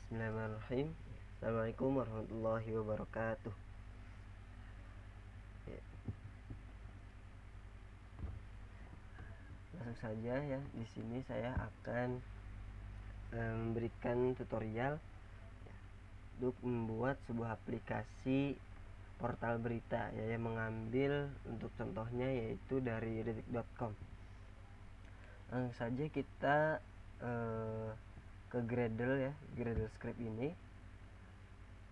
Bismillahirrahmanirrahim. Assalamualaikum warahmatullahi wabarakatuh. Langsung saja ya, di sini saya akan memberikan tutorial untuk membuat sebuah aplikasi portal berita ya, yang mengambil untuk contohnya yaitu dari detik.com. Langsung saja kita ke Gradle ya, Gradle script ini.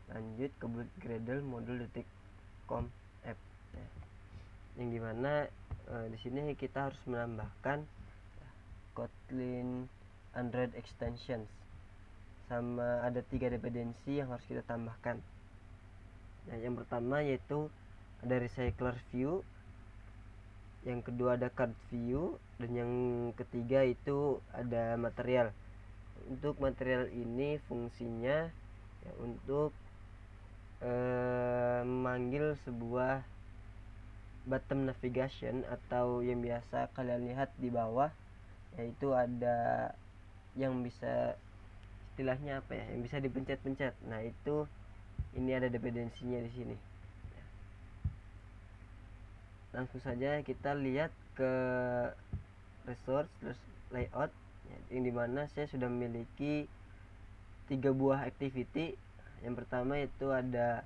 Lanjut ke Gradle modul detik.com app ya. Yang dimana di sini kita harus menambahkan Kotlin Android extensions, sama ada 3 dependensi yang harus kita tambahkan. Nah, yang pertama yaitu ada recycler view, yang kedua ada card view, dan yang ketiga itu ada material. Untuk material ini fungsinya ya, untuk memanggil sebuah bottom navigation atau yang biasa kalian lihat di bawah, yaitu ada yang bisa istilahnya apa ya, yang bisa dipencet-pencet. Nah, itu ini ada dependensinya di sini. Langsung saja kita lihat ke resource terus layout ya, yang dimana saya sudah memiliki 3 buah activity. Yang pertama itu ada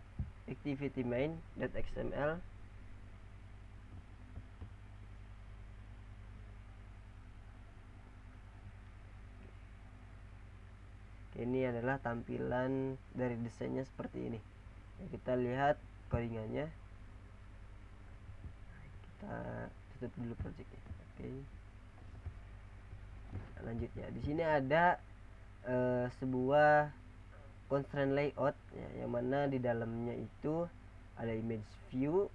activity main.xml, ini adalah tampilan dari desainnya seperti ini ya, kita lihat codingannya. Kita tutup dulu projectnya. Oke. Lanjutnya di sini ada sebuah constraint layout ya, yang mana di dalamnya itu ada image view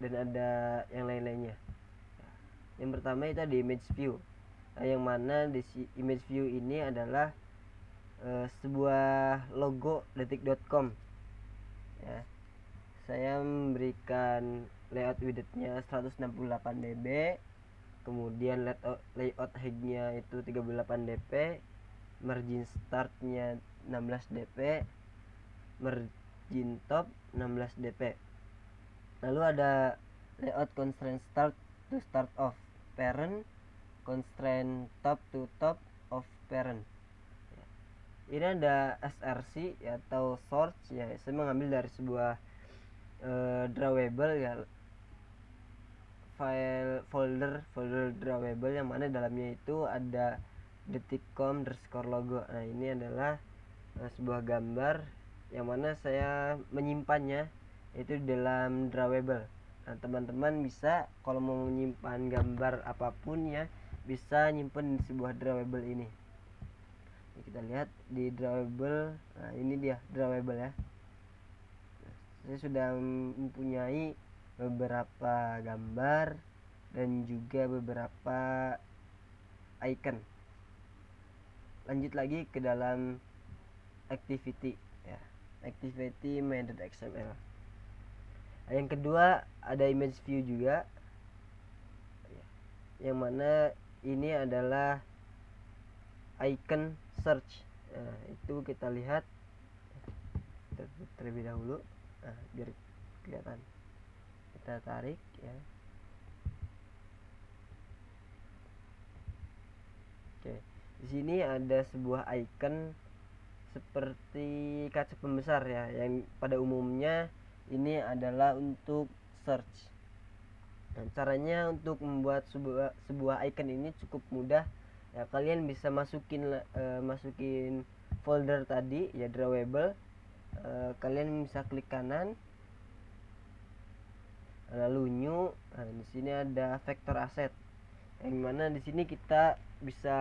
dan ada yang lain-lainnya. Yang pertama itu ada image view, yang mana di image view ini adalah sebuah logo detik.com ya. Saya memberikan layout widthnya 168 db, kemudian layout height-nya itu 38 dp, margin startnya 16 dp, margin top 16 dp. Lalu ada layout constraint start to start of parent, constraint top to top of parent. Ini ada src ya, atau source ya, saya mengambil dari sebuah drawable ya, folder drawable yang mana dalamnya itu ada detikcom_logo. Nah, ini adalah sebuah gambar yang mana saya menyimpannya itu dalam drawable. Nah, teman-teman bisa kalau mau menyimpan gambar apapun ya, bisa nyimpan di sebuah drawable ini. Kita lihat di drawable. Nah, ini dia drawable ya. Saya sudah mempunyai beberapa gambar dan juga beberapa icon. Lanjut lagi ke dalam activity ya, activity main.xml. Yang kedua ada image view juga, yang mana ini adalah icon search. Nah, itu kita lihat terlebih dahulu, biar kelihatan. Kita tarik ya. Oke, di sini ada sebuah icon seperti kaca pembesar ya, yang pada umumnya ini adalah untuk search. Nah, caranya untuk membuat sebuah icon ini cukup mudah ya. Kalian bisa masukin folder tadi ya, drawable. Kalian bisa klik kanan lalu new. Nah, di sini ada vector asset, yang mana di sini kita bisa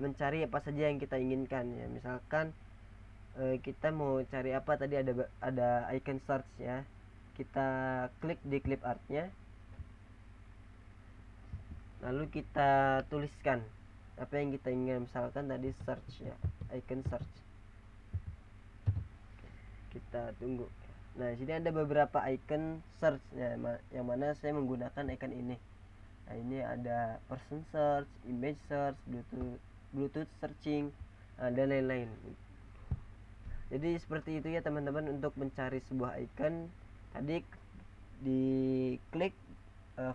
mencari apa saja yang kita inginkan ya. Misalkan kita mau cari apa tadi, ada icon search ya, kita klik di clip artnya lalu kita tuliskan apa yang kita ingin. Misalkan tadi search ya, icon search. Kita tunggu. Nah, di sini ada beberapa icon search ya, yang mana saya menggunakan icon ini. Nah, ini ada person search, image search, bluetooth searching, dan lain-lain. Jadi seperti itu ya teman-teman, untuk mencari sebuah icon. Tadi diklik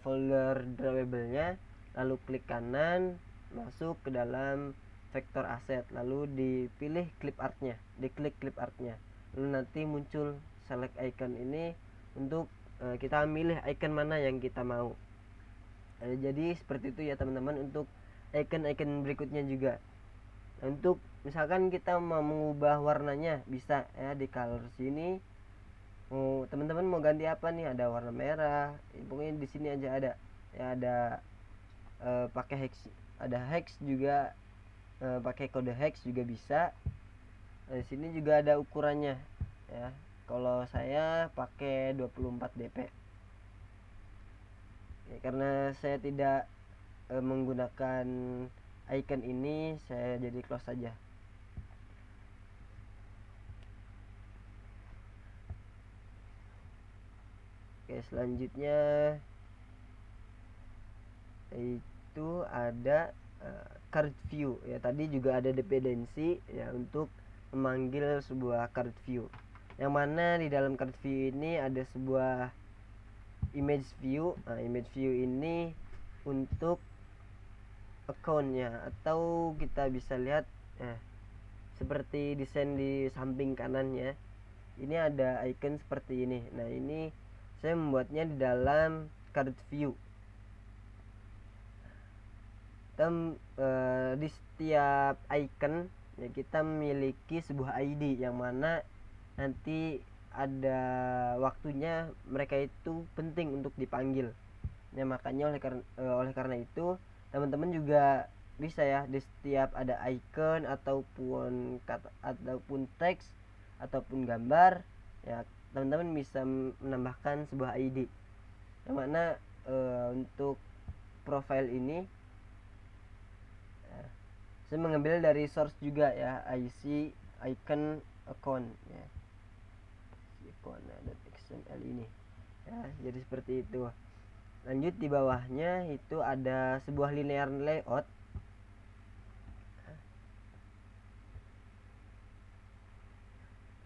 folder drawable-nya, lalu klik kanan, masuk ke dalam vektor asset, lalu dipilih clip art-nya, diklik clip art-nya, lalu nanti muncul select icon ini untuk kita milih icon mana yang kita mau. Jadi seperti itu ya teman-teman untuk icon-icon berikutnya juga. Untuk misalkan kita mau mengubah warnanya, bisa ya di color sini. Teman-teman mau ganti apa nih? Ada warna merah, pokoknya di sini aja ada ya, ada pakai hex, ada hex juga, pakai kode hex juga bisa. Di sini juga ada ukurannya ya, kalau saya pakai 24 dp ya, karena saya tidak menggunakan icon ini, saya jadi close saja. Oke, selanjutnya itu ada card view ya. Tadi juga ada dependensi ya untuk memanggil sebuah card view, yang mana di dalam card view ini ada sebuah image view. Nah, image view ini untuk accountnya, atau kita bisa lihat seperti desain di samping kanannya ini ada icon seperti ini. Nah, ini saya membuatnya di dalam card view. Di setiap icon ya kita memiliki sebuah ID, yang mana nanti ada waktunya mereka itu penting untuk dipanggil ya. Makanya oleh karena itu teman-teman juga bisa ya, di setiap ada icon ataupun kata ataupun teks ataupun gambar ya, teman-teman bisa menambahkan sebuah ID, yang mana untuk profile ini saya mengambil dari source juga ya, IC icon account ya, icon.xml ini ya. Jadi seperti itu. Lanjut, di bawahnya itu ada sebuah linear layout.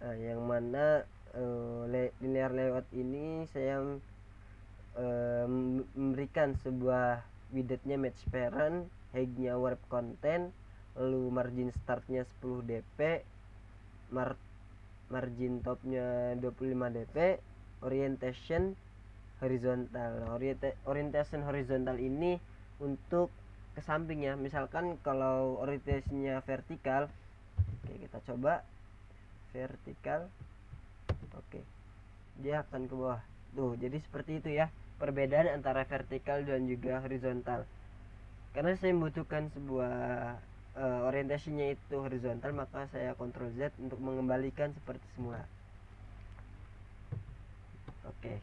Nah, yang mana linear layout ini saya memberikan sebuah widgetnya match parent, height-nya warp content, lalu margin startnya 10 dp, margin topnya 25 dp, orientation horizontal. Orientation horizontal ini untuk ke sampingnya. Misalkan kalau orientasinya vertikal, oke kita coba vertikal, oke dia akan ke bawah tuh. Jadi seperti itu ya perbedaan antara vertikal dan juga horizontal. Karena saya membutuhkan sebuah orientasinya itu horizontal, maka saya Ctrl Z untuk mengembalikan seperti semula. Oke.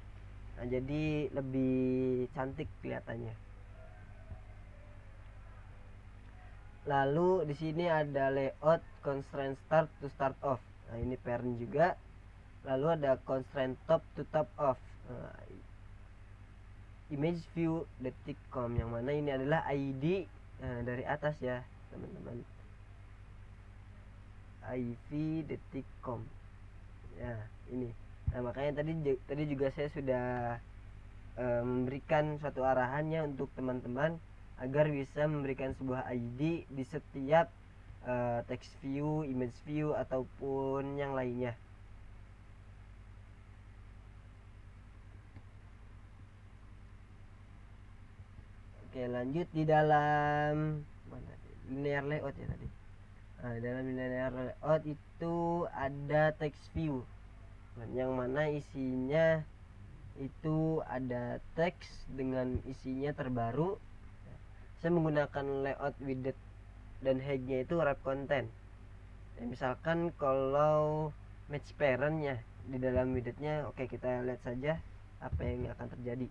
Nah, jadi lebih cantik kelihatannya. Lalu di sini ada layout constraint start to start off. Nah, ini parent juga. Lalu ada constraint top to top off. Nah, image view detik.com, yang mana ini adalah ID dari atas ya, teman-teman. IV detik.com. Ya, ini. Nah, makanya tadi juga saya sudah memberikan suatu arahannya untuk teman-teman agar bisa memberikan sebuah ID di setiap text view, image view ataupun yang lainnya. Oke, lanjut di dalam linear layout ya tadi. Nah, dalam linear layout itu ada text view, yang mana isinya itu ada teks dengan isinya terbaru. Saya menggunakan layout widget dan height-nya itu wrap content ya. Misalkan kalau match parent-nya di dalam widgetnya, oke kita lihat saja apa yang akan terjadi.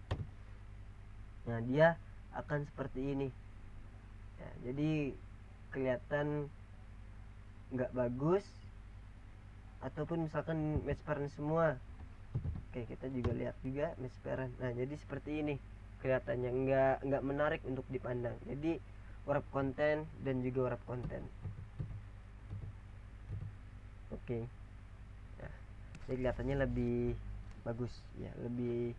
Nah, dia akan seperti ini ya, jadi kelihatan nggak bagus, ataupun misalkan match parent semua. Oke, kita juga lihat juga match parent. Nah, jadi seperti ini kelihatannya nggak menarik untuk dipandang. Jadi wrap content dan juga wrap content. Oke. jadi kelihatannya lebih bagus ya, lebih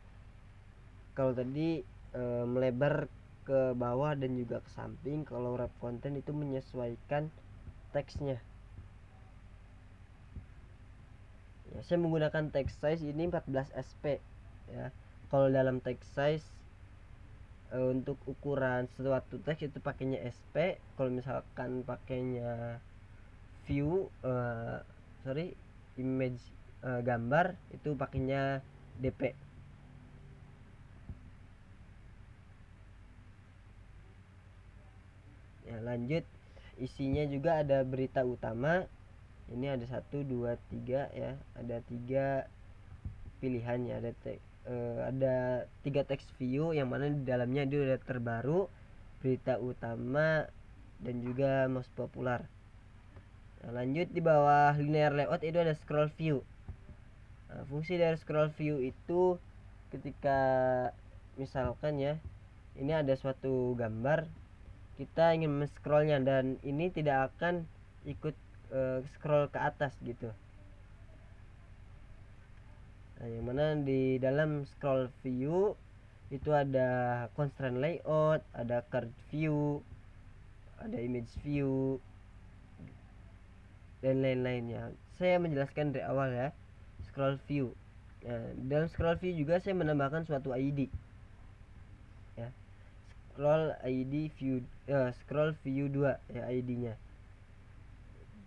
kalau tadi melebar ke bawah dan juga ke samping. Kalau wrap content itu menyesuaikan teksnya ya. Saya menggunakan text size ini 14 sp ya. Kalau dalam text size untuk ukuran suatu teks itu pakainya sp. Kalau misalkan pakainya view image gambar itu pakainya dp. Ya, lanjut isinya juga ada berita utama. Ini ada 1 2 3 ya, ada 3 pilihannya. Ada 3 teks view yang mana di dalamnya itu udah terbaru, berita utama, dan juga most popular. Nah, lanjut di bawah linear layout itu ada scroll view. Nah, fungsi dari scroll view itu ketika misalkan ya, ini ada suatu gambar, kita ingin men-scrollnya dan ini tidak akan ikut scroll ke atas gitu. Nah, yang mana di dalam scroll view itu ada constraint layout, ada card view, ada image view, dan lain-lainnya. Saya menjelaskan dari awal ya, scroll view. Nah, dalam scroll view juga saya menambahkan suatu ID ya, scroll view 2 ya ID-nya.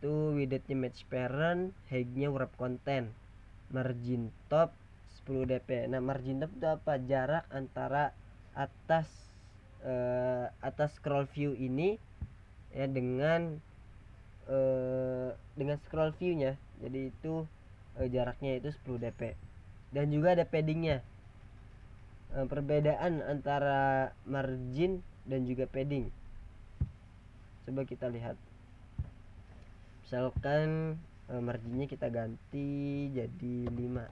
Itu widgetnya match parent, height-nya wrap content, margin top 10 dp. Nah, margin top itu apa? Jarak antara atas scroll view ini ya dengan scroll view-nya. Jadi itu jaraknya itu 10 dp. Dan juga ada paddingnya. Perbedaan antara margin dan juga padding. Coba kita lihat. Misalkan marginnya kita ganti jadi 5,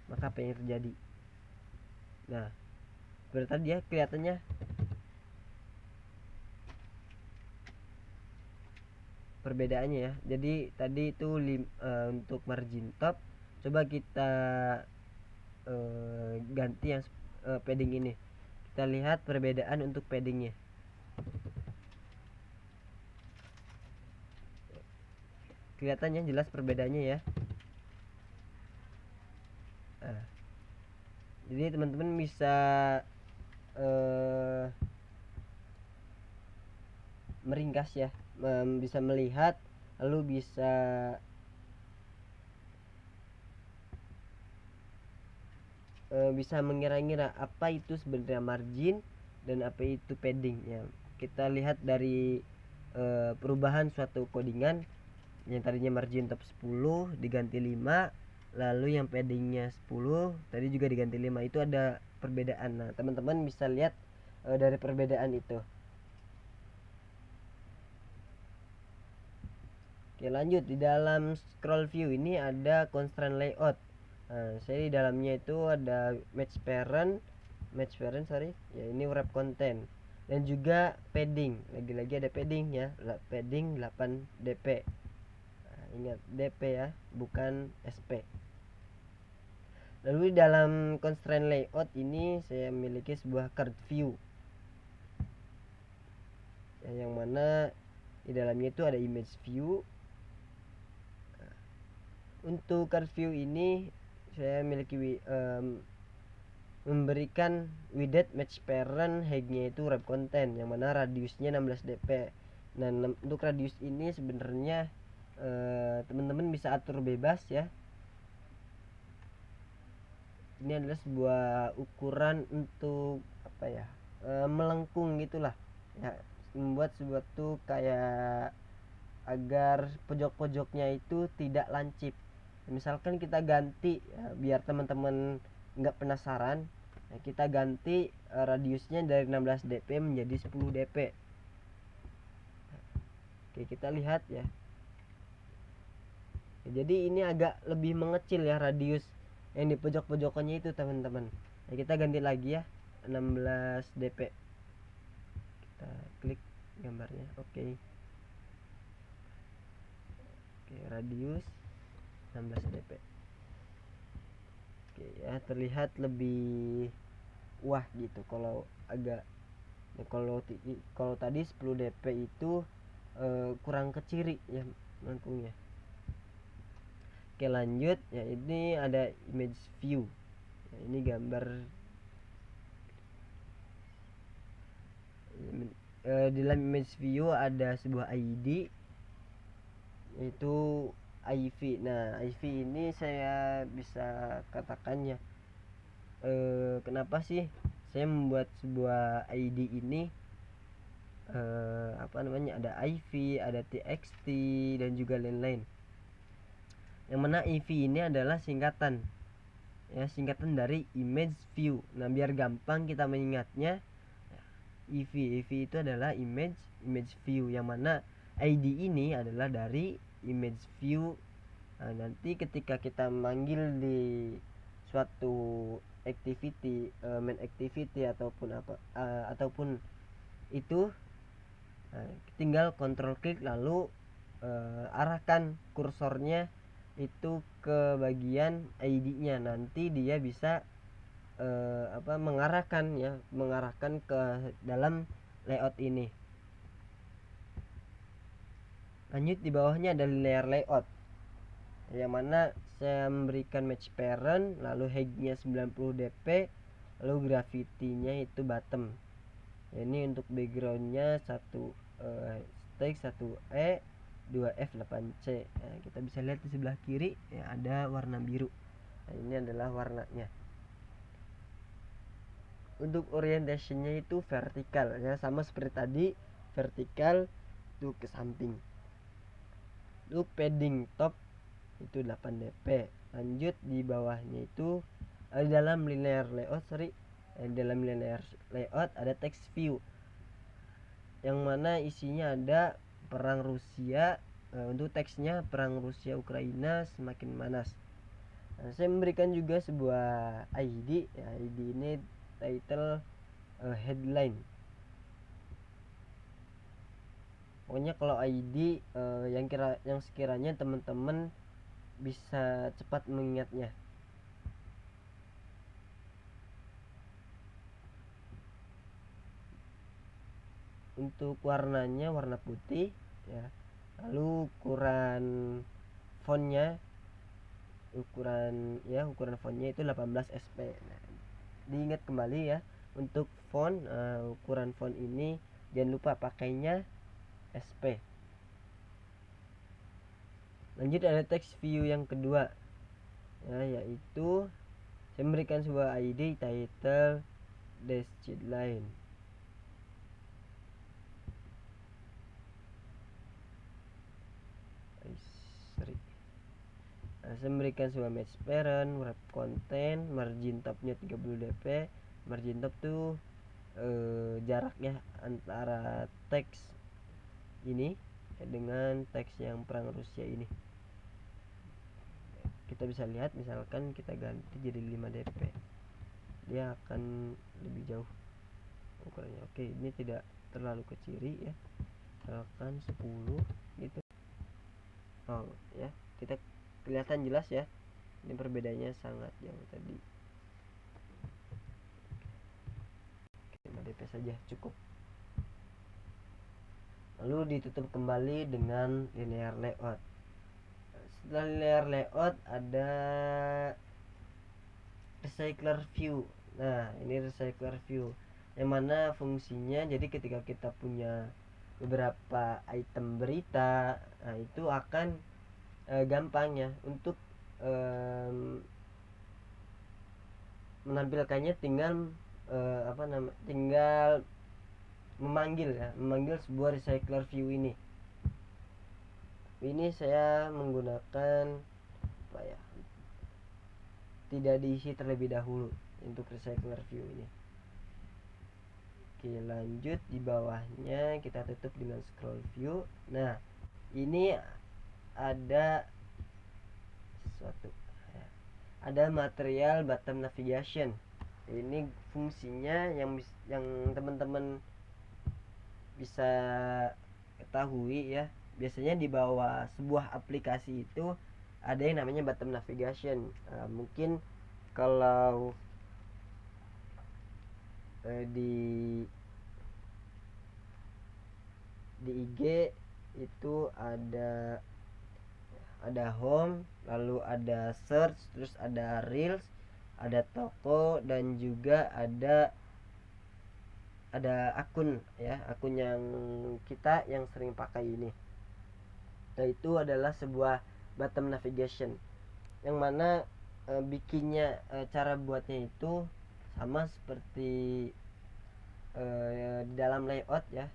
maka apa yang terjadi? Nah, seperti tadi ya, kelihatannya perbedaannya ya. Jadi tadi itu untuk margin top, coba kita ganti yang padding ini. Kita lihat perbedaan untuk paddingnya. Kelihatannya jelas perbedaannya ya. Nah, jadi teman-teman bisa meringkas ya, bisa melihat, lalu bisa mengira-ngira apa itu sebenarnya margin dan apa itu padding ya. Kita lihat dari perubahan suatu codingan yang tadinya margin top 10 diganti 5, lalu yang paddingnya 10 tadi juga diganti 5. Itu ada perbedaan. Nah, teman-teman bisa lihat dari perbedaan itu. Oke, lanjut di dalam scroll view ini ada constraint layout. Nah, saya di dalamnya itu ada match parent ya, ini wrap content dan juga padding. Lagi-lagi ada padding ya, padding 8 dp. Nah, ingat dp ya, bukan sp. Lalu di dalam constraint layout ini saya memiliki sebuah card view ya, yang mana di dalamnya itu ada image view. Untuk card view ini saya memiliki memberikan widget match parent, height-nya itu wrap content, yang mana radiusnya 16 dp. Dan untuk radius ini sebenarnya teman-teman bisa atur bebas ya. Ini adalah sebuah ukuran untuk apa ya, melengkung gitulah ya, membuat suatu kayak agar pojok-pojoknya itu tidak lancip. Misalkan kita ganti ya, biar teman-teman nggak penasaran ya, kita ganti radiusnya dari 16 dp menjadi 10 dp. Oke, kita lihat ya. Jadi ini agak lebih mengecil ya radius yang di pojok-pojokannya itu teman-teman. Nah, kita ganti lagi ya 16 dp. Kita klik gambarnya. Oke, radius 16 dp. Oke ya, terlihat lebih wah gitu kalau agak kalau tadi 10 dp itu kurang keciri ya melengkungnya. Oke lanjut ya, ini ada image view ya, ini gambar di dalam image view ada sebuah ID yaitu IV. Nah IV ini saya bisa katakan ya, kenapa sih saya membuat sebuah ID ini, apa namanya, ada IV, ada TXT dan juga lain-lain. Yang mana IV ini adalah singkatan ya, singkatan dari image view. Nah biar gampang kita mengingatnya, IV itu adalah image view, yang mana ID ini adalah dari image view. Nah, nanti ketika kita manggil di suatu activity, main activity ataupun apa, ataupun itu, tinggal control klik lalu arahkan kursornya itu ke bagian ID-nya. Nanti dia bisa mengarahkan ke dalam layout ini. Lanjut di bawahnya ada linear layout, yang mana saya memberikan match parent, lalu height-nya 90 dp, lalu gravity-nya itu bottom. Ini untuk background-nya 1 stake 1E 2F8C. Nah, kita bisa lihat di sebelah kiri ya, ada warna biru. Nah, ini adalah warnanya. Untuk orientationnya itu vertikal ya, sama seperti tadi, vertikal itu ke samping. Untuk padding top itu 8 dp. Lanjut di bawahnya itu dalam linear layout ada text view, yang mana isinya ada perang Rusia. Untuk teksnya perang Rusia Ukraina semakin panas. Nah, saya memberikan juga sebuah ID ya, ID ini title headline. Pokoknya kalau ID yang sekiranya teman-teman bisa cepat mengingatnya. Untuk warnanya warna putih ya. Lalu ukuran fontnya itu 18 sp. Nah, diingat kembali ya, untuk font, ukuran font ini jangan lupa pakainya SP. Lanjut ada text view yang kedua ya, yaitu saya memberikan sebuah ID title dash line. Nah, saya memberikan sebuah match parent, wrap content, margin topnya 30 dp. Margin top tuh jaraknya antara teks ini dengan teks yang perang Rusia ini. Kita bisa lihat, misalkan kita ganti jadi 5 dp, dia akan lebih jauh ukurannya. Oke, ini tidak terlalu keciri ya, misalkan 10 gitu. Oh ya, kita kelihatan jelas ya, ini perbedaannya sangat jauh tadi. Oke, 5 dp saja cukup. Lalu ditutup kembali dengan linear layout. Setelah linear layout ada recycler view. Nah ini recycler view, yang mana fungsinya, jadi ketika kita punya beberapa item berita, nah itu akan gampang ya untuk menampilkannya, tinggal tinggal memanggil sebuah recycler view ini. Ini saya menggunakan apa ya, tidak diisi terlebih dahulu untuk recycler view ini. Oke lanjut di bawahnya kita tutup dengan scroll view. Nah ini ada sesuatu, ada material bottom navigation. Ini fungsinya yang teman-teman bisa ketahui ya, biasanya di bawah sebuah aplikasi itu ada yang namanya bottom navigation. Mungkin kalau di IG itu ada home, lalu ada search, terus ada reels, ada toko, dan juga ada akun ya, akun yang kita yang sering pakai ini. Nah, itu adalah sebuah bottom navigation yang mana bikinnya, cara buatnya itu sama seperti di dalam layout ya.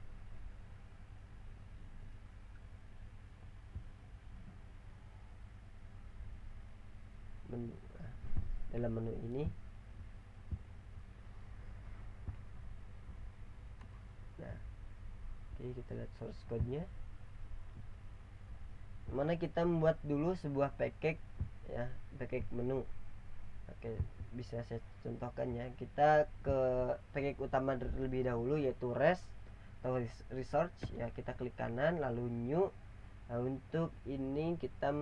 Dalam menu ini, nah oke, kita lihat source code-nya, mana kita membuat dulu sebuah package ya, package menu. Oke, bisa saya contohkan ya. Kita ke package utama terlebih dahulu, yaitu res atau research ya. Kita klik kanan lalu new. Nah, untuk ini kita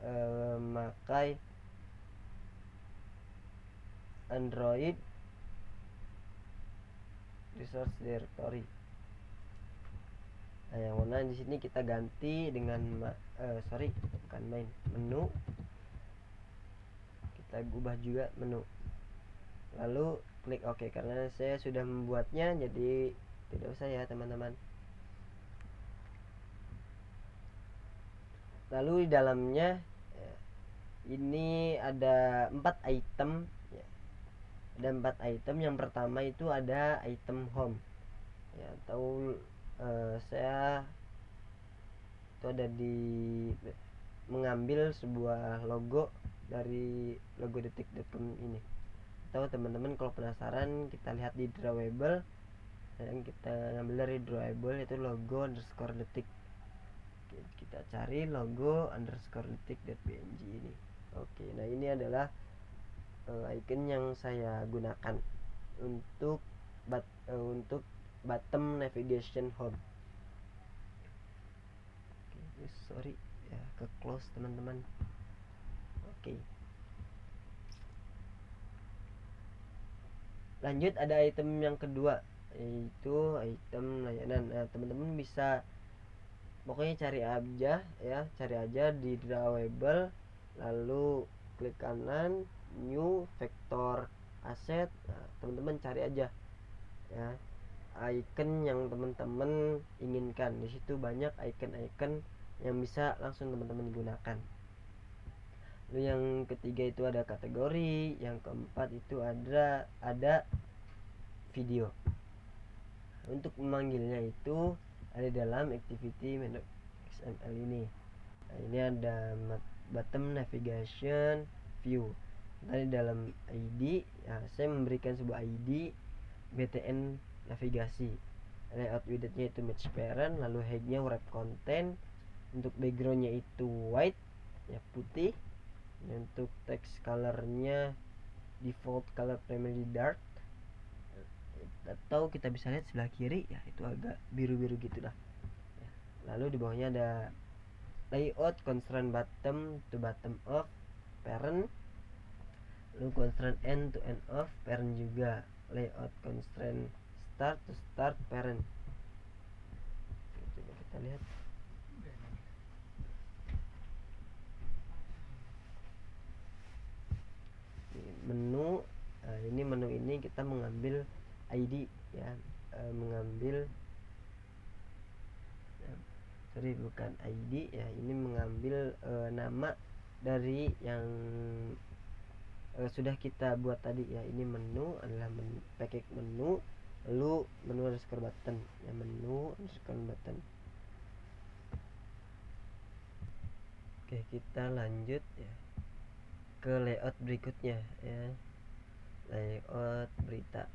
memakai Android resource directory. Nah, yang mana di sini kita ganti dengan menu. Kita ubah juga menu. Lalu klik OK, karena saya sudah membuatnya, jadi tidak usah ya teman-teman. Lalu di dalamnya ini ada 4 item ya. Ada 4 item. Yang pertama itu ada item home ya, atau saya itu ada di mengambil sebuah logo dari logo detik.com ini. Atau teman-teman kalau penasaran, kita lihat di drawable, dan kita ambil dari drawable itu logo underscore detik. Oke, kita cari logo underscore detik.png ini. Oke, nah ini adalah icon yang saya gunakan untuk bottom navigation home. Oke, sorry ya, ke close teman-teman. Oke, lanjut ada item yang kedua, yaitu item layanan. Nah, teman-teman bisa pokoknya cari aja di drawable, lalu klik kanan new vector asset. Nah, teman-teman cari aja ya icon yang teman-teman inginkan. Di situ banyak icon-icon yang bisa langsung teman-teman gunakan. Lalu yang ketiga itu ada kategori, yang keempat itu ada video. Untuk memanggilnya itu ada dalam activity menu XML ini. Nah, ini ada bottom navigation view. Tadi dalam ID ya, saya memberikan sebuah ID btn navigasi. Layout widgetnya itu match parent, lalu headnya wrap content, untuk backgroundnya itu white ya, putih. Dan untuk text colornya default color primary dark, atau kita bisa lihat sebelah kiri ya, itu agak biru-biru gitu lah ya. Lalu di bawahnya ada layout constraint bottom to bottom of parent, lalu constraint end to end of parent juga, layout constraint start to start parent. Coba kita lihat menu. Nah, ini menu ini kita mengambil ID ya, mengambil bukan ID ya, ini mengambil nama dari yang sudah kita buat tadi ya. Ini menu adalah package menu, lalu menu underscore button ya, menu underscore button. Oke, kita lanjut ya ke layout berikutnya ya, layout berita.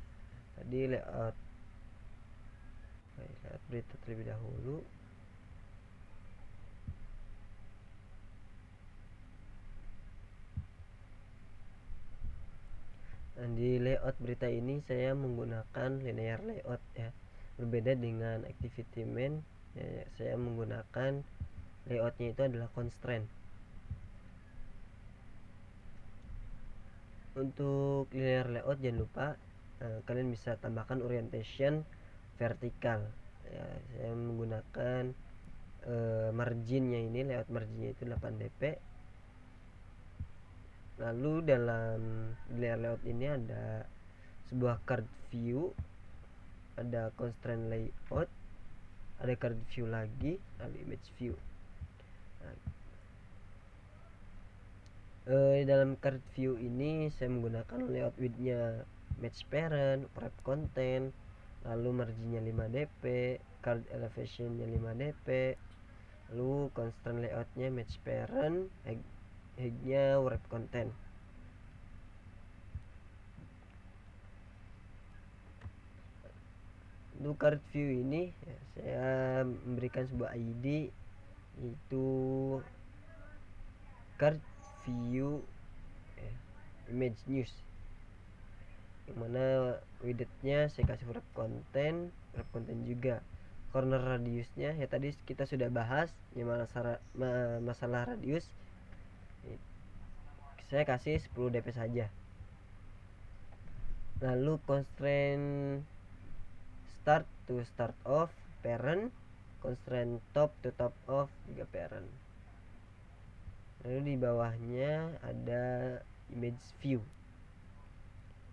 Tadi layout berita terlebih dahulu. Dan di layout berita ini saya menggunakan linear layout ya, berbeda dengan activity main ya, saya menggunakan layoutnya itu adalah constraint. Untuk linear layout jangan lupa kalian bisa tambahkan orientation vertikal ya. Saya menggunakan marginnya ini, layout marginnya itu 8 dp. Lalu dalam linear layout ini ada sebuah card view, ada constraint layout, ada card view lagi, ada image view. Nah, dalam card view ini saya menggunakan layout widthnya match parent, wrap content, lalu marginnya 5 dp, card elevationnya 5 dp, lalu constraint layoutnya match parent, height-nya wrap content. Untuk card view ini ya, saya memberikan sebuah ID yaitu card view image news, yang mana widthnya saya kasih wrap content juga. Corner radiusnya ya tadi kita sudah bahas ya, masalah radius saya kasih 10 dp saja. Lalu constraint start to start off parent, constraint top to top off juga parent. Lalu di bawahnya ada image view,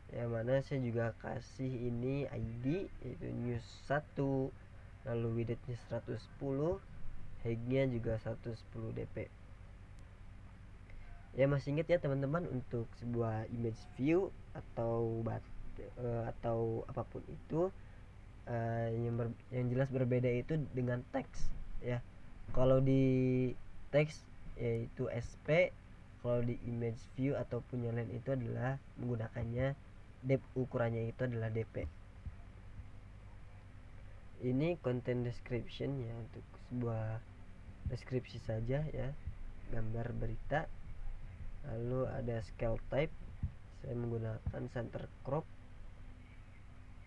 yang mana saya juga kasih ini ID yaitu news 1, lalu widthnya 110, height-nya juga 110 dp. Ya masih ingat ya teman-teman, untuk sebuah image view atau apapun itu yang jelas berbeda itu dengan teks ya. Kalau di teks yaitu SP, kalau di image view ataupun yang lain itu adalah menggunakannya depth, ukurannya itu adalah dp. Ini content description ya, untuk sebuah deskripsi saja ya, gambar berita. Lalu ada scale type, saya menggunakan center crop.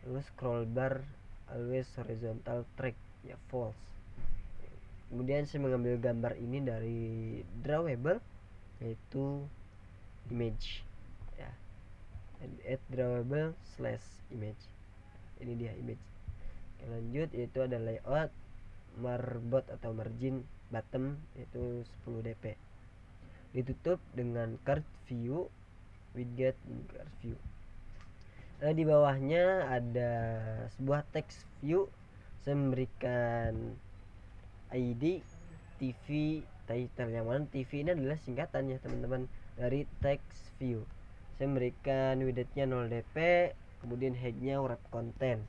Lalu scroll bar always horizontal track ya, false. Kemudian saya mengambil gambar ini dari drawable yaitu image ya, add drawable / image. Ini dia image. Oke, lanjut yaitu ada layout marbot atau margin bottom yaitu 10 dp. Ditutup dengan card view, widget card view. Di bawahnya ada sebuah text view. Saya memberikan ID TV title, yang mana TV ini adalah singkatannya teman-teman dari text view. Saya memberikan widthnya 0 dp, kemudian height-nya wrap content.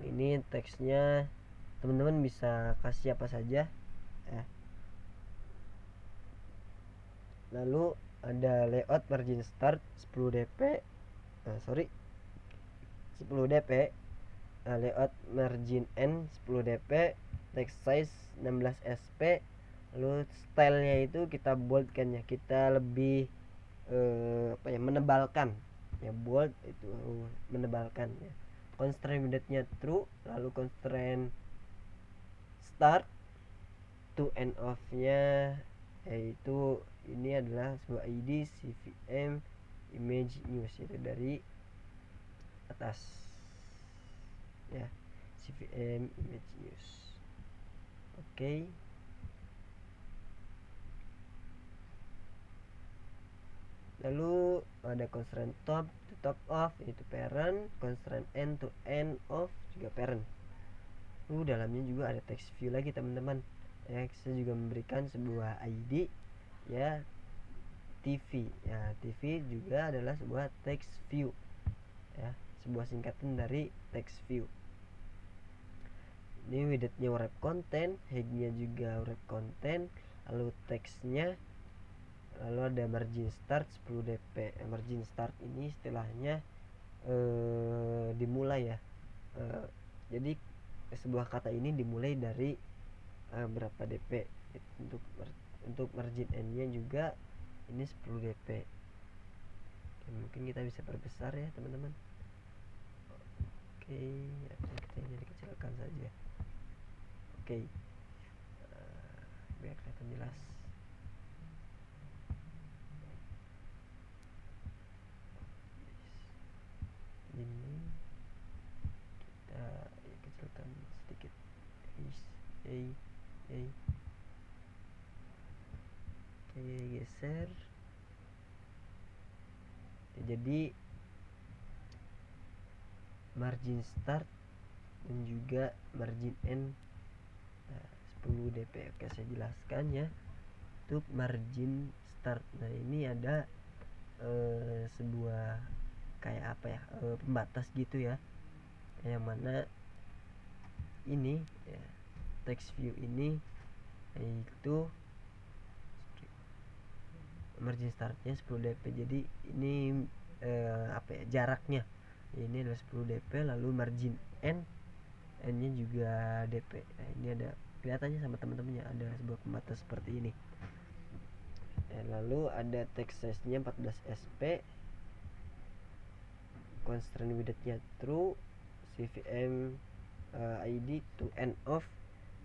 Ini teksnya teman-teman bisa kasih apa saja ya. Lalu ada layout margin start 10 dp 10 dp, layout margin end 10 dp, text size 16 sp. Lalu stylenya itu kita boldkan ya, kita lebih menebalkan ya, bold itu menebalkan ya. Constraint widthnya true, lalu constraint start to end of nya yaitu ini adalah sebuah ID CVM image news, itu dari atas ya, CVM image news. Oke. Lalu ada constraint top to top of yaitu parent, constraint end to end of juga parent. Dalamnya juga ada text view lagi teman-teman ya. Saya juga memberikan sebuah ID ya, TV ya. TV juga adalah sebuah text view ya, sebuah singkatan dari text view. Ini widthnya wrap content, height-nya juga wrap content, lalu teksnya. Lalu ada margin start 10 dp. Margin start ini istilahnya dimulai ya. Jadi sebuah kata ini dimulai dari berapa dp. Untuk margin end-nya juga ini 10 dp. Oke, mungkin kita bisa perbesar ya teman-teman. Oke, kita ini dikecilkan saja. Oke, biar kelihatan jelas. ini kita kecilkan sedikit. Oke, geser. Jadi margin start dan juga margin end 10 dp. Oke, saya jelaskan ya. Untuk margin start, nah ini ada sebuah kayak apa ya, pembatas gitu ya, yang mana ini ya, text view ini itu margin startnya 10 dp. Jadi ini apa ya, jaraknya ini adalah 10 dp, lalu margin n nya juga dp. Nah, ini ada kelihatannya sama teman-temannya, ada sebuah pembatas seperti ini. Lalu ada text size nya 14 sp, constraint width-nya true, cvm id to end of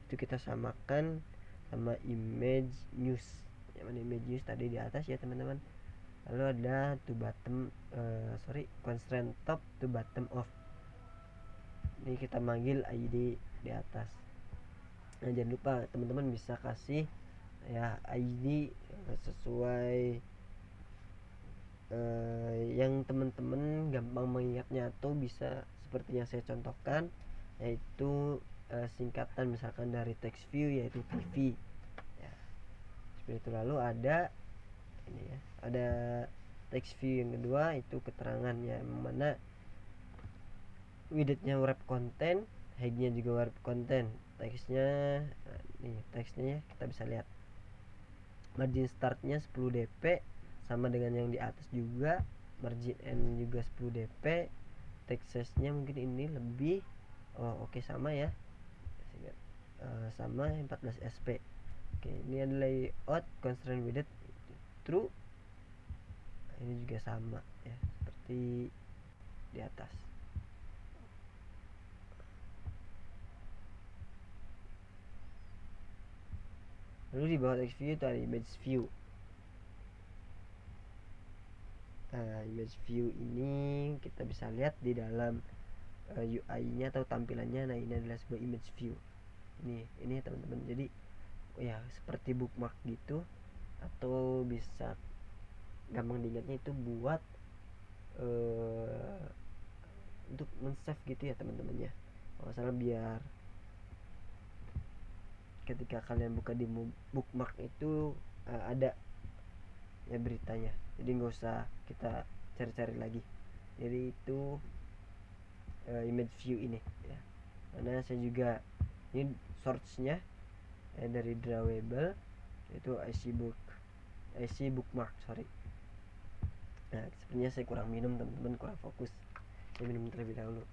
itu kita samakan sama image news. Yang mana image news tadi di atas ya teman-teman. Lalu ada to bottom constraint top to bottom of, ini kita manggil id di atas. Nah, jangan lupa teman-teman bisa kasih ya id sesuai yang teman-teman gampang mengingatnya, atau bisa seperti yang saya contohkan, yaitu singkatan misalkan dari text view yaitu TV ya, seperti itu. Lalu ada ini ya, ada text view yang kedua itu keterangan, yang mana width-nya wrap content, height-nya juga wrap content, teksnya nih, teksnya kita bisa lihat margin startnya 10 dp sama dengan yang di atas juga, margin n juga 10 dp, text size nya mungkin ini lebih oke, sama ya, sama 14 sp. Oke, ini ada layout constraint width true, ini juga sama ya seperti di atas. Lalu di bawah text view itu ada image view. Nah, image view ini kita bisa lihat di dalam UI-nya atau tampilannya. Nah, ini adalah sebuah image view. Ini teman-teman. Jadi ya seperti bookmark gitu, atau bisa gampang diingatnya itu buat untuk men-save gitu ya teman-teman ya. Kalau salah, biar ketika kalian buka di bookmark itu ada ya beritanya, jadi nggak usah kita cari-cari lagi. Jadi itu image view ini ya, karena saya juga ini source-nya dari drawable, itu IC bookmark. Nah, sebenarnya saya kurang minum teman-teman, kurang fokus, saya minum terlebih dahulu.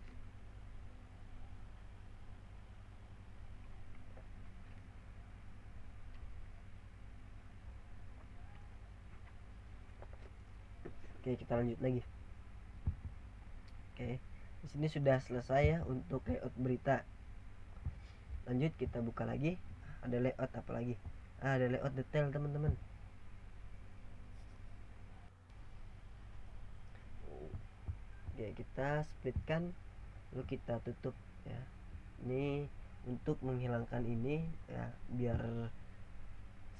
Oke, kita lanjut lagi. Oke, di sini sudah selesai ya untuk layout berita. Lanjut kita buka lagi, ada layout apa lagi? Ada layout detail teman-teman. Oke, kita splitkan, lalu kita tutup ya. Ini untuk menghilangkan ini ya, biar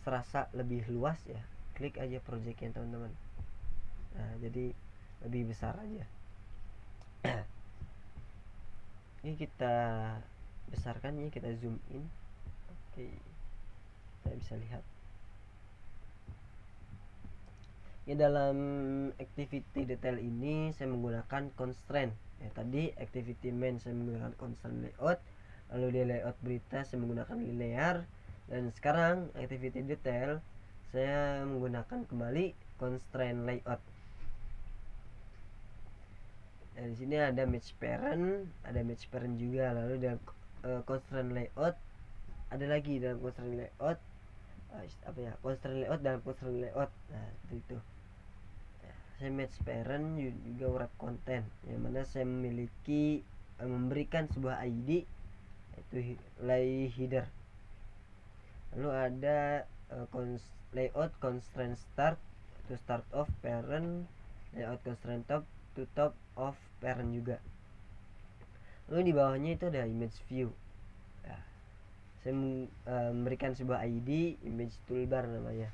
serasa lebih luas ya, klik aja projectnya teman-teman. Nah, jadi lebih besar aja. Ini kita besarkan ya, kita zoom in. Oke, kita bisa lihat ya, dalam activity detail ini saya menggunakan constraint ya. Tadi activity main saya menggunakan constraint layout, lalu di layout berita saya menggunakan linear, dan sekarang activity detail saya menggunakan kembali constraint layout. Nah, di sini ada match parent juga. Lalu dalam constraint layout ada lagi, dalam constraint layout constraint layout dalam constraint layout. Nah, seperti itu. Saya match parent juga wrap content, yang mana saya memiliki memberikan sebuah ID yaitu lay header. Lalu ada layout constraint start, itu start of parent, layout constraint top to top of parent juga. Lalu di bawahnya itu ada image view. Nah, saya memberikan sebuah ID image toolbar namanya.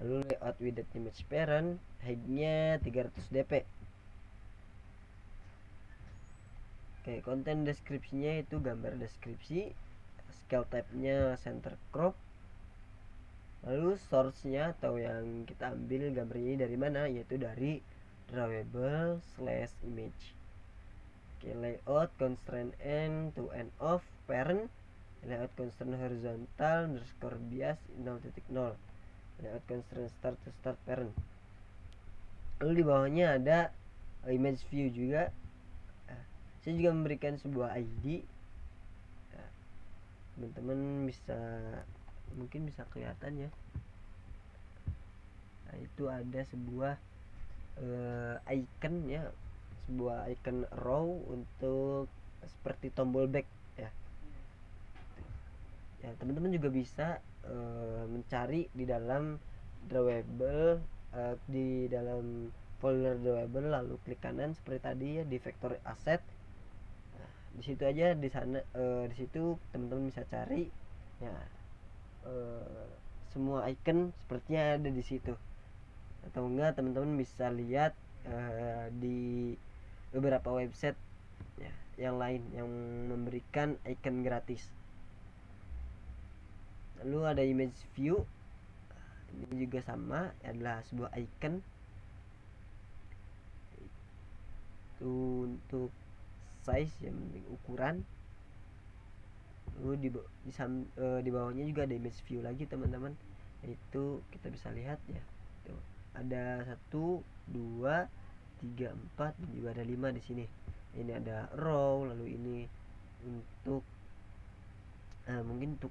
Lalu layout widget image parent, height-nya 300 dp. Oke, konten deskripsinya itu gambar deskripsi, scale type-nya center crop. Lalu source-nya atau yang kita ambil gambarnya dari mana, yaitu dari drawable/image. Oke, layout constraint end to end of parent, layout constraint horizontal underscore bias 0.0, layout constraint start to start parent. Lalu di bawahnya ada image view juga. Saya juga memberikan sebuah ID. Teman-teman mungkin bisa kelihatan ya. Nah, itu ada sebuah icon ya, sebuah icon row untuk seperti tombol back ya. Ya, teman-teman juga bisa mencari di dalam drawable, di dalam folder drawable, lalu klik kanan seperti tadi ya di vector asset. Nah, di situ aja, di sana di situ teman-teman bisa cari ya, semua icon sepertinya ada di situ. Atau enggak teman-teman bisa lihat di beberapa website ya, yang lain yang memberikan icon gratis. Lalu ada image view, ini juga sama, adalah sebuah icon itu untuk size yang penting ukuran. Lalu di bawahnya juga ada image view lagi teman-teman, itu kita bisa lihat ya, tuh ada 1, 2, 3, 4 dan juga ada 5 di sini. Ini ada row, lalu ini untuk mungkin untuk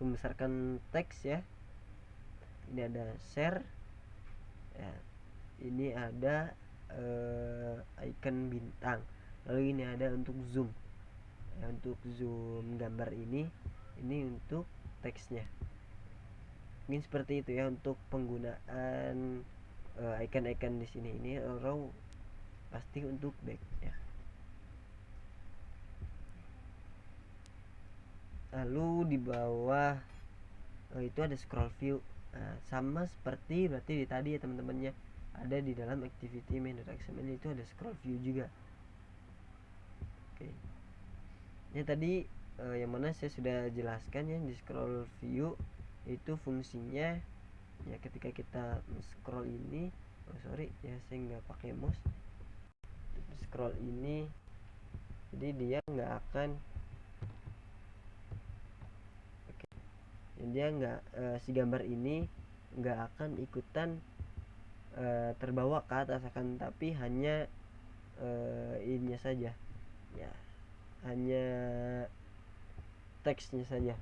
membesarkan teks ya. Ini ada share ya, ini ada icon bintang, lalu ini ada untuk zoom ya, untuk zoom gambar ini untuk teksnya. Mungkin seperti itu ya untuk penggunaan icon-icon di sini. Ini row pasti untuk back ya. Lalu di bawah itu ada scroll view. Nah, sama seperti berarti di tadi ya teman-temannya, ada di dalam activity main.xml itu ada scroll view juga. Oke. Ya tadi yang mana saya sudah jelaskan ya, di scroll view itu fungsinya ya ketika kita scroll ini, ya saya nggak pakai mouse, scroll ini, jadi dia nggak akan dia nggak si gambar ini nggak akan ikutan terbawa ke atas, akan tapi hanya ininya saja ya, hanya teksnya saja.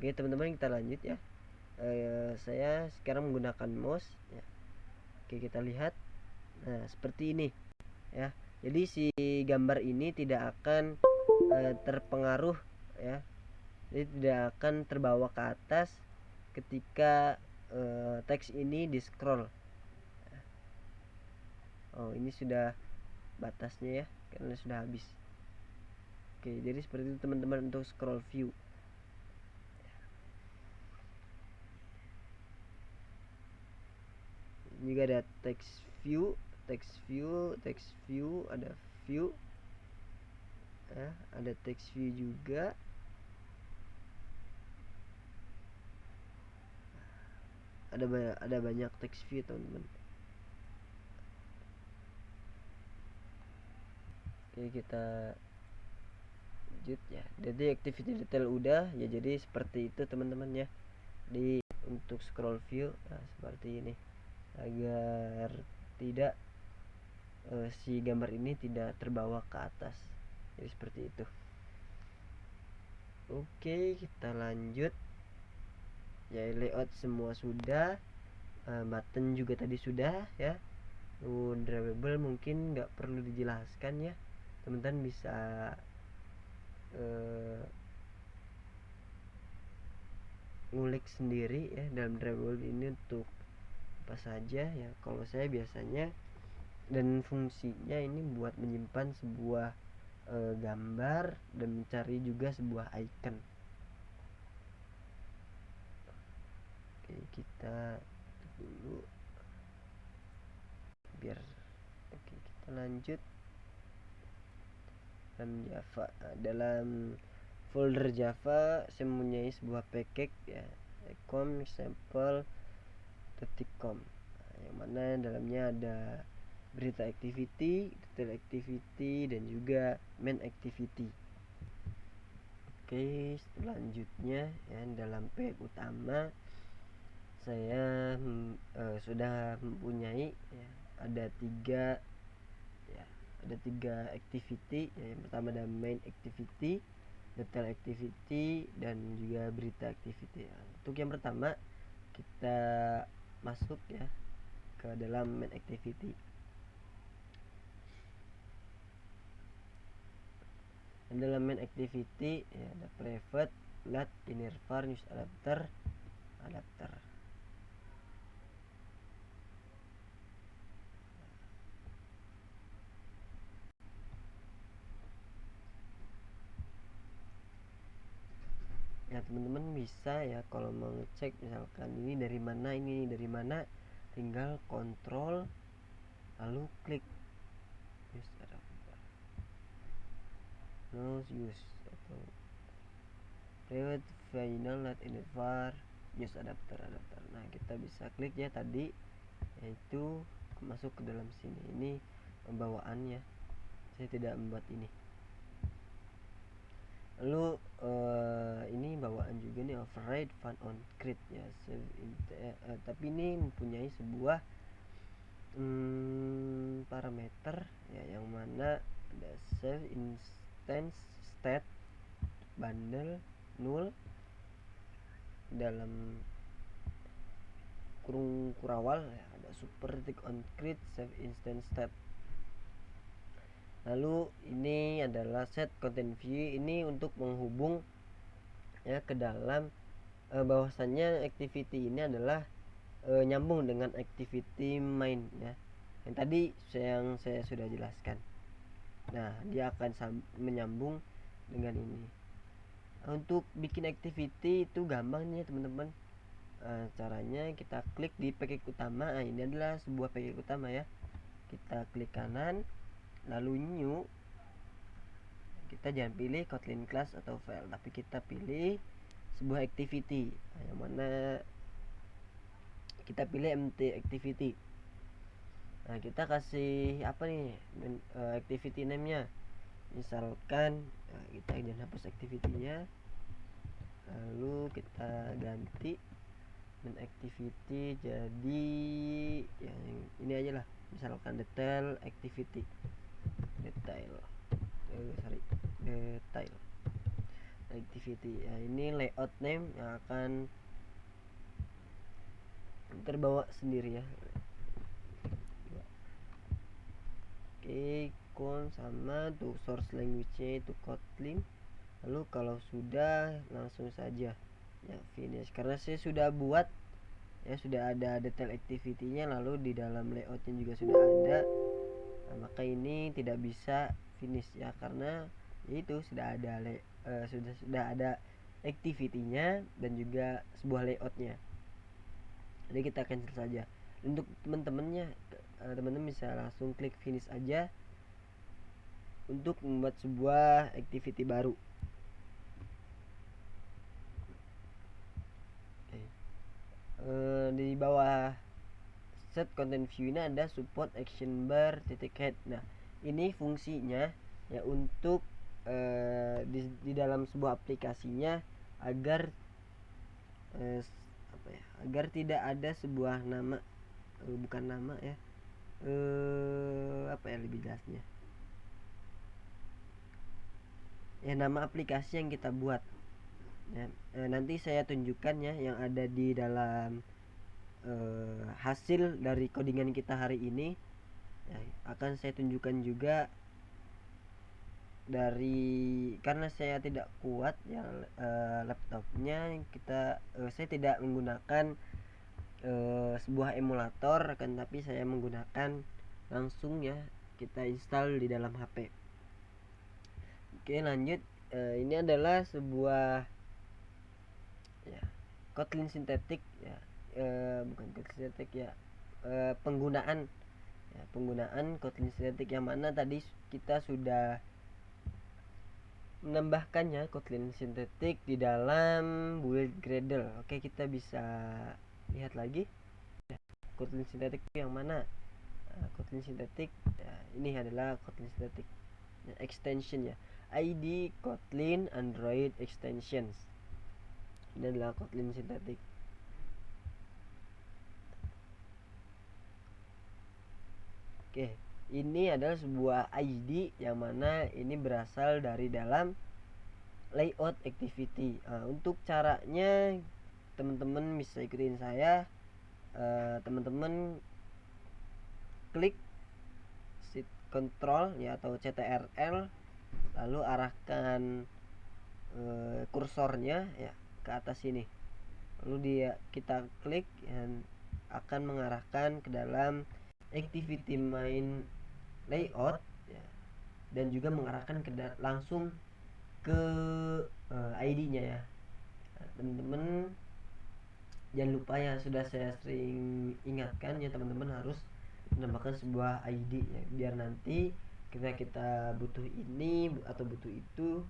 Oke teman-teman, kita lanjut ya. Saya sekarang menggunakan mouse ya. Oke, kita lihat. Nah seperti ini ya, jadi si gambar ini tidak akan terpengaruh ya, jadi tidak akan terbawa ke atas ketika teks ini di scroll. Oh, ini sudah batasnya ya, karena sudah habis. Oke, jadi seperti itu teman-teman untuk scroll view. Juga ada text view, ada view ya, ada text view juga. Ada banyak text view teman-teman. Oke, kita lanjut ya. Jadi activity detail udah ya, jadi seperti itu teman-teman ya. Di untuk scroll view seperti ini, agar tidak si gambar ini tidak terbawa ke atas, jadi seperti itu. Oke, kita lanjut ya. Layout semua sudah, button juga tadi sudah ya. Drawable mungkin nggak perlu dijelaskan ya, teman-teman bisa ngulik sendiri ya dalam drawable ini untuk apa saja ya. Kalau saya biasanya, dan fungsinya ini buat menyimpan sebuah gambar dan mencari juga sebuah icon. Oke, kita dulu biar oke, kita lanjut. Dalam Java, dalam folder Java saya mempunyai sebuah package ya, ecom sample.com, yang mana dalamnya ada berita activity, detail activity, dan juga main activity. Oke, selanjutnya ya, dalam package utama saya sudah mempunyai ya, ada tiga activity ya. Yang pertama ada main activity, detail activity, dan juga berita activity ya. Untuk yang pertama kita masuk ya ke dalam main activity. Dan dalam main activity ya, ada private, lat, inner var, use adapter. Ya, teman-teman bisa ya kalau mau ngecek misalkan ini dari mana, tinggal kontrol lalu klik use adapter, no use, atau private final lat init var use adapter. Nah, kita bisa klik ya tadi, yaitu masuk ke dalam sini. Ini pembawaannya, saya tidak membuat ini. Lalu ini bawaan juga nih, override fun on create ya, tapi ini mempunyai sebuah parameter ya, yang mana ada save instance state bundle null dalam kurung kurawal ya, ada super tick on create save instance state. Lalu ini adalah set content view, ini untuk menghubung ya ke dalam bahwasannya activity ini adalah nyambung dengan activity main ya, yang tadi yang saya sudah jelaskan. Nah, dia akan menyambung dengan ini. Untuk bikin activity itu gampang nih teman-teman. Caranya kita klik di package utama. Ini adalah sebuah package utama ya. Kita klik kanan, lalu new. Kita jangan pilih Kotlin class atau file, tapi kita pilih sebuah activity, yang mana kita pilih empty activity. Nah, kita kasih apa nih activity name nya, misalkan kita jangan hapus activity-nya, lalu kita ganti main activity jadi yang ini aja lah, misalkan detail activity, detail activity ya. Ini layout name yang akan terbawa sendiri ya. Oke, sama tuh source language-nya itu Kotlin. Lalu kalau sudah, langsung saja ya finish, karena saya sudah buat ya, sudah ada detail activity-nya, lalu di dalam layoutnya juga sudah ada. Nah, maka ini tidak bisa finish ya, karena itu sudah ada sudah ada activity-nya dan juga sebuah layoutnya. Jadi kita cancel saja. Untuk teman-temannya, teman-teman bisa langsung klik finish aja untuk membuat sebuah activity baru. Di bawah set content view ini ada support action bar titik head. Nah, ini fungsinya ya untuk di dalam sebuah aplikasinya agar agar tidak ada sebuah nama, bukan nama ya, apa ya lebih jelasnya ya, nama aplikasi yang kita buat ya. Nanti saya tunjukkan ya yang ada di dalam hasil dari codingan kita hari ini ya, akan saya tunjukkan juga dari, karena saya tidak kuat ya laptopnya, saya tidak menggunakan sebuah emulator, akan tapi saya menggunakan langsung ya kita install di dalam HP. Oke, lanjut. Ini adalah sebuah ya Kotlin sintetik ya, bukan Kotlin sintetik ya, penggunaan Kotlin sintetik yang mana tadi kita sudah menambahkannya Kotlin sintetik di dalam build Gradle. Oke, kita bisa lihat lagi Kotlin sintetik yang mana. Kotlin sintetik ya, ini adalah Kotlin sintetik ya, extension ya, ID Kotlin Android extensions. Ini adalah Kotlin sintetik. Oke, ini adalah sebuah ID yang mana ini berasal dari dalam layout activity. Untuk caranya teman-teman bisa ikutin saya. Teman-teman klik shift control ya atau CTRL, lalu arahkan kursornya ya ke atas sini, lalu kita klik dan akan mengarahkan ke dalam activity main layout ya, dan juga mengarahkan langsung ke ID-nya ya. Teman-teman jangan lupa ya, sudah saya sering ingatkan ya, teman-teman harus menambahkan sebuah ID ya, biar nanti kita butuh ini atau butuh itu,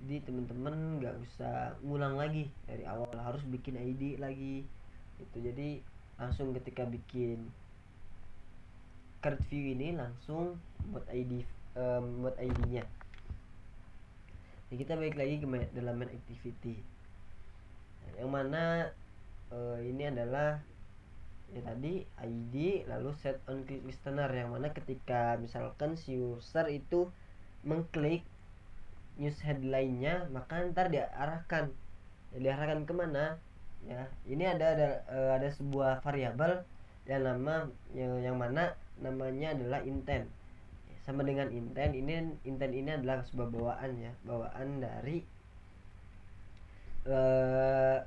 jadi teman-teman nggak usah ngulang lagi dari awal harus bikin ID lagi itu. Jadi langsung ketika bikin card view ini langsung buat ID-nya. Jadi kita balik lagi ke dalam main activity, yang mana ini adalah ya tadi ID, lalu set on click listener, yang mana ketika misalkan si user itu mengklik news headline-nya, maka ntar diarahkan kemana ya. Ini ada sebuah variabel yang mana namanya adalah intent. Sama dengan intent ini adalah sebuah bawaan dari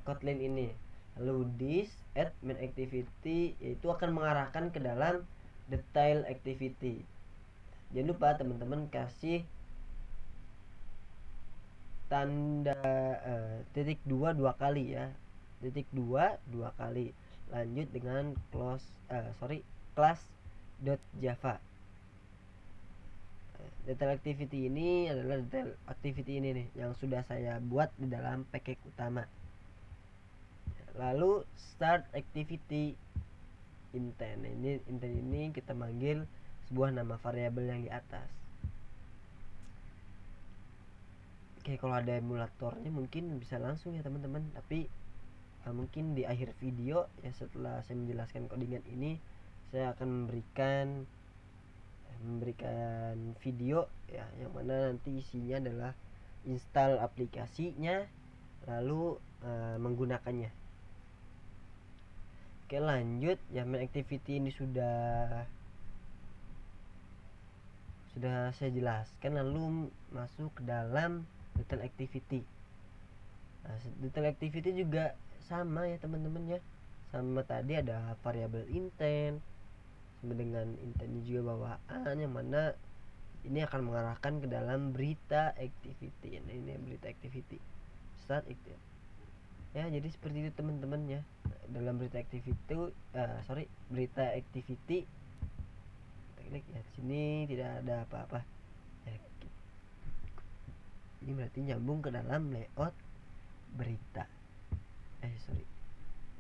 Kotlin ini. Lalu this add main activity, yaitu akan mengarahkan ke dalam detail activity. Jangan lupa teman-teman kasih tanda titik dua kali ya, titik dua kali, lanjut dengan class.java. Detail activity ini adalah detail activity ini nih yang sudah saya buat di dalam package utama. Lalu start activity intent. Intent ini kita manggil sebuah nama variabel yang di atas. Oke, kalau ada emulatornya mungkin bisa langsung ya teman-teman, tapi mungkin di akhir video ya, setelah saya menjelaskan codingan ini, saya akan memberikan video ya, yang mana nanti isinya adalah install aplikasinya lalu menggunakannya. Oke, lanjut ya, main activity ini sudah saya jelaskan, lalu masuk ke dalam detail activity. Detail activity juga sama ya teman-teman ya, sama tadi ada variabel intent, sama dengan intent juga bawaan, yang mana ini akan mengarahkan ke dalam berita activity. Nah, ini berita activity start activity ya. Jadi seperti itu teman-teman ya, dalam berita activity klik ya, sini tidak ada apa-apa ya. Ini berarti nyambung ke dalam layout berita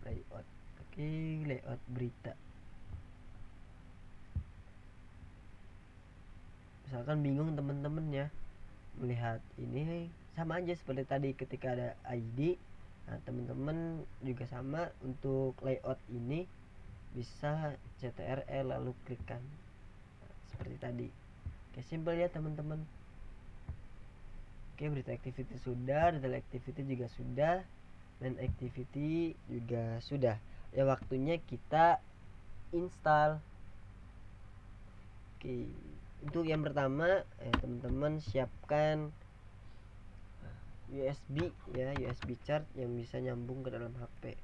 layout. Oke, layout berita. Misalkan bingung teman-teman ya melihat ini, sama aja seperti tadi ketika ada ID. Nah, teman-teman juga sama untuk layout ini, bisa CTRL lalu klikkan seperti tadi. Oke, simple ya teman-teman. Oke, berita activity sudah, detail activity juga sudah, main activity juga sudah. Ya, waktunya kita install. Oke, untuk yang pertama teman-teman siapkan USB ya, USB card yang bisa nyambung ke dalam HP.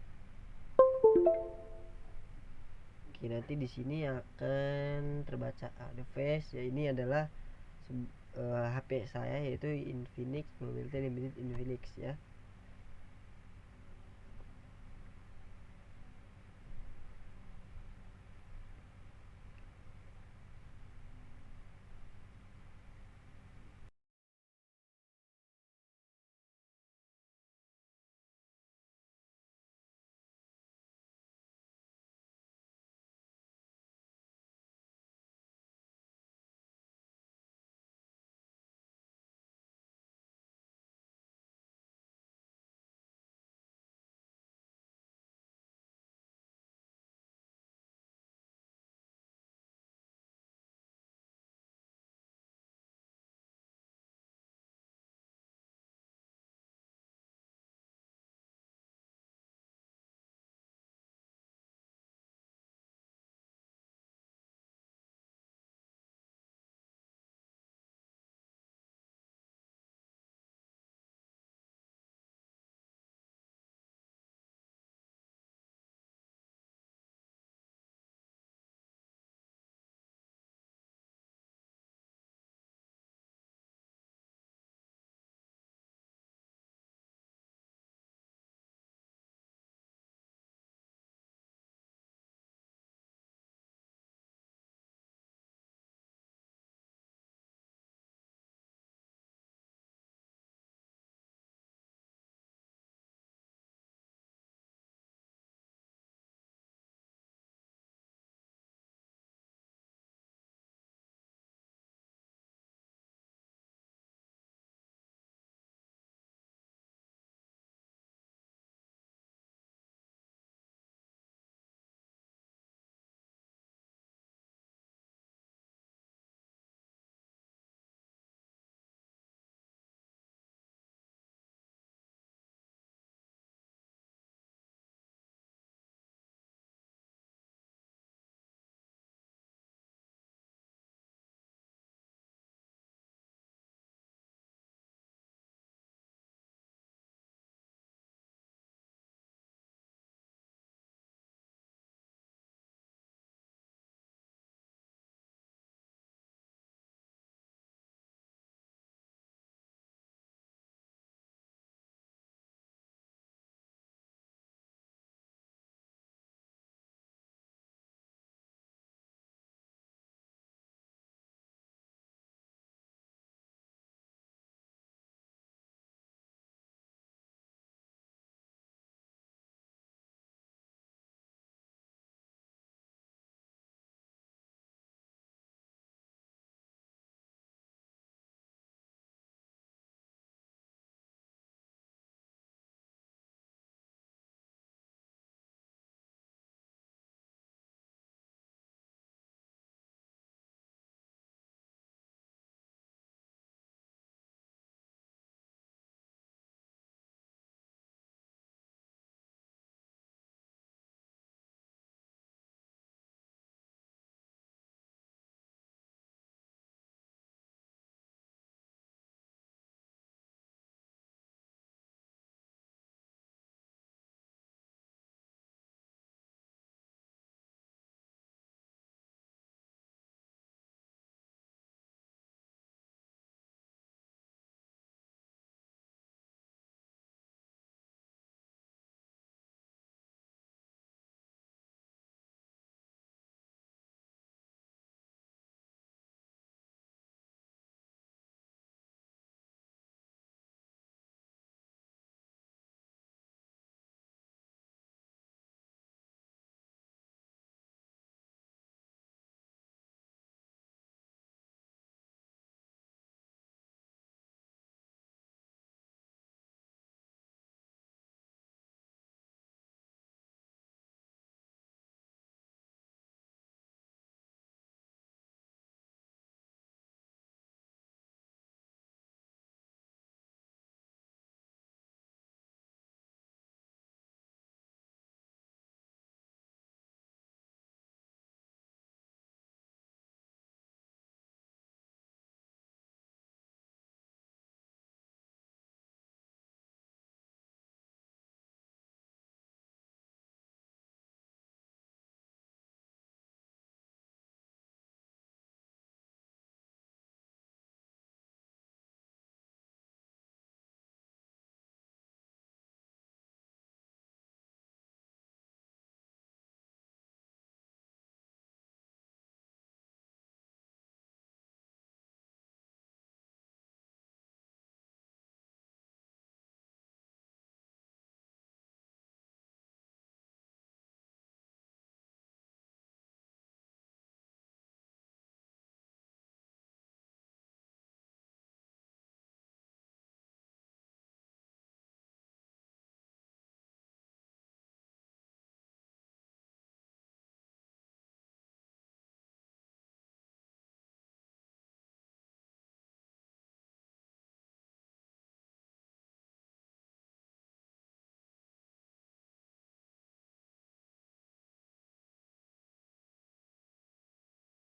Oke, nanti di sini akan terbaca device ya, ini adalah HP saya yaitu Infinix Mobility Limited Infinix ya.